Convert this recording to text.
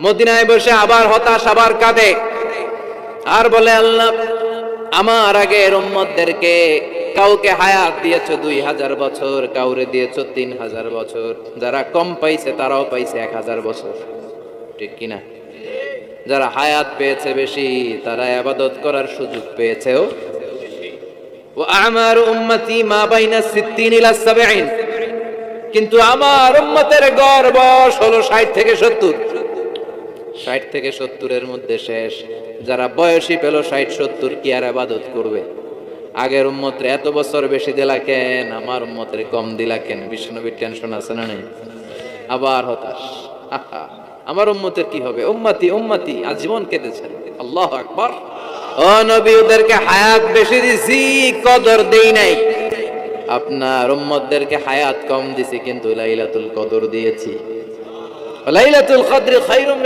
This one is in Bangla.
মদিনায় বসে আবার হতাশ, আবার কাঁদে আর বলে, আল্লাহ আমার আগের উম্মতদেরকে কাউকে হায়াত দিয়েছো 2000 বছর, কাউরে দিয়েছো 3000 বছর, যারা কম পাইছে তারাও পাইছে 1000 বছর, ঠিক কিনা? যারা হায়াত পেয়েছে বেশি তারা ইবাদত করার সুযোগ পেয়েছেও। ওয়া আমারু উম্মতি মা বাইনা 60 ইলা 70, কিন্তু আমার উম্মতের গড় বয়স হলো 60 থেকে 70। 60 থেকে 70 এর মধ্যে শেষ। যারা বয়সী পেল 60-70 কি আর ইবাদত করবে? আগের উম্মতের এত বছর বেশি দিলা কেন, আমার উম্মতের কম দিলা কেন? বিশ্বনবীর টেনশন আছে না নাই? আবার হতাশ, আমার উম্মতের কি হবে? উম্মতি উম্মতি আজীবন কেঁদেছেন। আল্লাহু আকবার। ও নবী, ওদেরকে হায়াত বেশি দিছি, কদর দেই নাই। আপনার উম্মতদেরকে হায়াত কম দিছি, কিন্তু লাইলাতুল কদর দিয়েছি। লাইলাতুল কদর খায়রুম